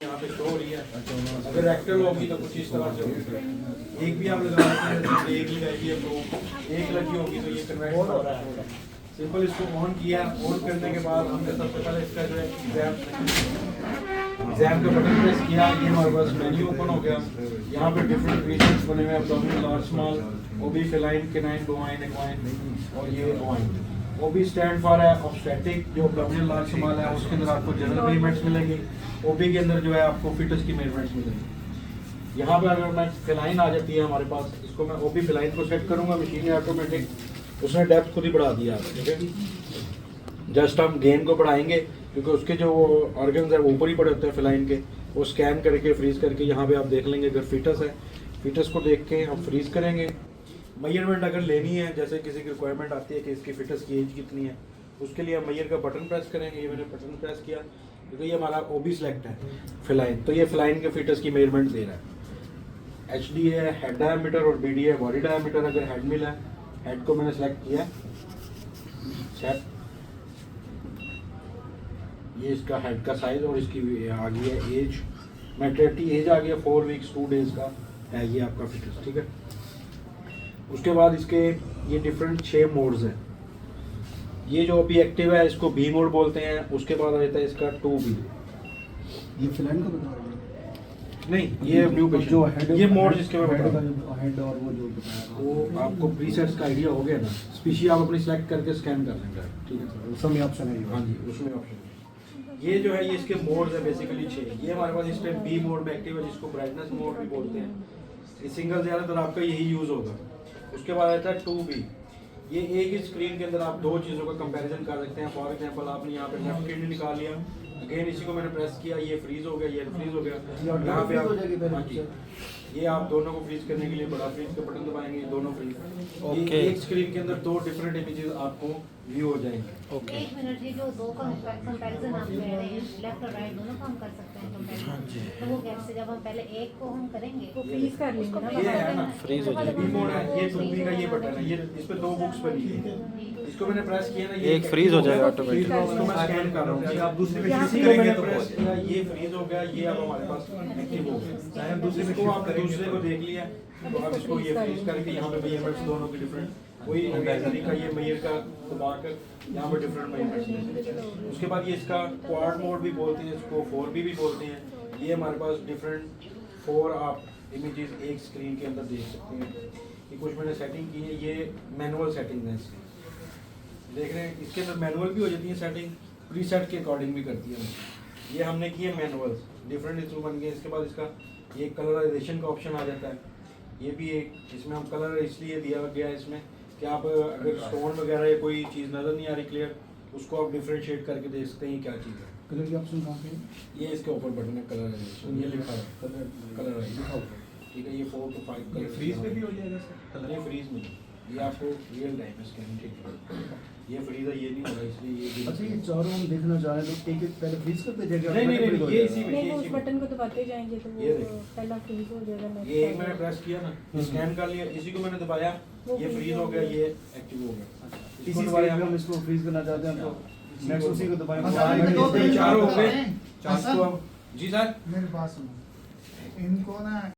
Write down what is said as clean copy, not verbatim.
यहाँ पे शो हो रही है। अगर एक्टिव होगी तो कुछ इस तरह से होगी। एक भी आप लगा सकते हैं, एक ही लगाई है तो एक लगी होगी तो ये कन्वर्ट हो रहा है। सिंपल इसको ऑन किया, ऑन करने के बाद हमने सबसे पहले इसका जो है एग्जाम का बटन प्रेस किया, ये हमारे पास मेन्यू ओपन हो गया। यहाँ पे डिफरेंट रीजन्स बने हुए हैं, एब्डोमिनल, लार्ज, स्मॉल, ओबी, फेलाइन, केनाइन, बोवाइन, एक्वाइन और ये बोवाइन। ओबी स्टैंड फॉर है ऑब्स्टेटिक, जो एब्डोमिनल, लार्ज, स्मॉल है उसके अंदर आपको जनरल मेजरमेंट्स मिलेंगी। ओबी के अंदर जो है आपको फिटस की मेजरमेंट्स मिलेंगी। यहाँ पे अगर मैं फेलाइन आ जाती है हमारे पास, इसको मैं ओबी फेलाइन को सेट करूँगा, मशीन ऑटोमेटिक उसने डेप्थ खुद ही बढ़ा दिया। ठीक है, जस्ट हम गेन को बढ़ाएंगे क्योंकि उसके जो ऑर्गन्स है वो ऊपर ही पड़े होते हैं फेलाइन के, वो स्कैन करके फ्रीज करके यहाँ पे आप देख लेंगे। अगर फिटस है, फिटस को देख के हम फ्रीज करेंगे। मेजरमेंट अगर लेनी है, जैसे किसी की रिक्वायरमेंट आती है कि इसकी फिटस की एज कितनी है, उसके लिए हम मेजर का बटन प्रेस करेंगे। ये मैंने बटन प्रेस किया क्योंकि ये हमारा ओबी सेलेक्ट है फेलाइन, तो ये फेलाइन के फिटस की मेजरमेंट दे रहा है। HD है हेड डायमीटर और BD है बॉडी डायमीटर। अगर हेड मिला है, हेड को मैंने सेलेक्ट किया, सेट, ये इसका हेड का साइज और इसकी आ गई है एज, मैटरनिटी एज आ गया 4 वीक्स 2 डेज का है ये आपका फिटनेस। ठीक है, उसके बाद इसके ये डिफरेंट 6 मोड्स हैं। ये जो अभी एक्टिव है इसको B मोड बोलते हैं। उसके बाद आ जाता है इसका 2B। ये फिलहाल का बता रहे हैं नहीं, ये न्यू जो हेड, ये मोड जिसके मैं बता रहा हूँ, हेड और वो जो बताया वो आपको प्रीसेट्स का आइडिया हो गया ना, स्पीशी आप अपनी सेलेक्ट करके स्कैन कर लेंगे। ठीक है सर, उसमें ऑप्शन है। हाँ जी, उसमें ऑप्शन है। ये जो है ये इसके मोड्स है बेसिकली 6। ये हमारे पास इस टाइम B मोड में एक्टिव है, जिसको ब्राइटनेस मोड भी बोलते हैं। ये सिंगल ज़्यादातर आपका यही यूज़ होगा। उसके बाद आता है 2B। ये एक ही स्क्रीन के अंदर आप दो चीज़ों का कंपैरिजन कर सकते हैं। फॉर एग्जांपल आपने यहाँ पे लेफ्ट किडनी निकाल लिया, अगेन इसी को मैंने प्रेस किया, ये फ्रीज हो गया, ये अनफ्रीज हो गया। यहाँ पे आप, हाँ जी, ये आप दोनों को फ्रीज करने के लिए बड़ा फ्रीज का बटन दबाएंगे, दोनों फ्रीज। ये एक स्क्रीन के अंदर 2 डिफरेंट इमेजेस आपको व्यू हो जाएंगे। ओके, एक मिनट, ये जो दो का कंपैरिजन आप कह रहे हैं, लेफ्ट और राइट दोनों का हम कर सकते हैं कंपैरिजन। तो वो कैसे, जब हम पहले एक को हम करेंगे तो फ्रीज कर लेंगे ना, ये है ना फ्रीज हो B मोड है, ये 2B का ये बटन है, ये इस पे 2 बुक्स बनी है। इसको मैंने प्रेस किया ना, ये एक फ्रीज हो जाएगा ऑटोमेटिक। इसको मैं स्कैन कर रहा हूँ। आप दूसरी पे किसी करेंगे मैंने तो प्रेस किया, ये फ्रीज हो गया, ये अब हमारे पास एक्टिव हो गया। चाहे हम दूसरे को, आप दूसरे को देख लिया तो आप इसको ये फ्रीज करके यहाँ पे मेजरमेंट्स दोनों की डिफरेंट, वही अंग्रेजी का ये मेजर का दबाकर यहाँ पे डिफरेंट मेजरमेंट्स। उसके बाद ये इसका क्वाड मोड भी बोलते हैं, इसको 4B भी बोलते हैं। ये हमारे पास डिफरेंट 4 आप इमेजेस एक स्क्रीन के अंदर देख सकते हैं। ये कुछ मैंने सेटिंग की है, ये मैनुअल सेटिंग है इसकी, देख रहे हैं। इसके अंदर मैनुअल भी हो जाती है सेटिंग, प्रीसेट के अकॉर्डिंग भी करती है। ये हमने की है मैनुअल, डिफरेंट इसमें बन गए। इसके बाद इसका ये कलराइजेशन का ऑप्शन आ जाता है। ये भी एक, इसमें हम कलर इसलिए दिया गया है इसमें कि आप अगर स्टोन वगैरह या कोई चीज़ नज़र नहीं आ रही क्लियर, उसको आप डिफरेंशिएट करके देख सकते हैं क्या चीज़ है। कलर की ऑप्शन कहाँ पे है? ये इसके ऊपर बटन है कलराइजेशन, ये लिखा है कलर। ठीक है, ये 4 to 5 कलर फ्रीज पे भी हो जाएगा सर? ये फ्रीज में, ये आपको रियल टाइम में स्कैन। ठीक है, ये फ्रीज है, ये नहीं होगा इसलिए ये। अच्छा, ये चारों हम देखना चाह रहे हैं तो एक एक पहले फ्रीज करते जाएगा? नहीं, ये इसी में, नहीं, ये वो इसी उस में। बटन को दबाते जाएंगे तो ये वो देखो। पहला फ्रीज हो जाएगा। ये एक मैंने प्रेस किया ना, स्कैन कर लिया, इसी को मैंने दबाया, ये फ्रीज हो गया, ये एक्टिव हो गया। इसी दबाया हम इसको फ्रीज करना चाहते हैं तो नेक्स्ट उसी को दबाएंगे। चार हो गए, 4 को हम, जी सर मेरे पास सुनो, इनको ना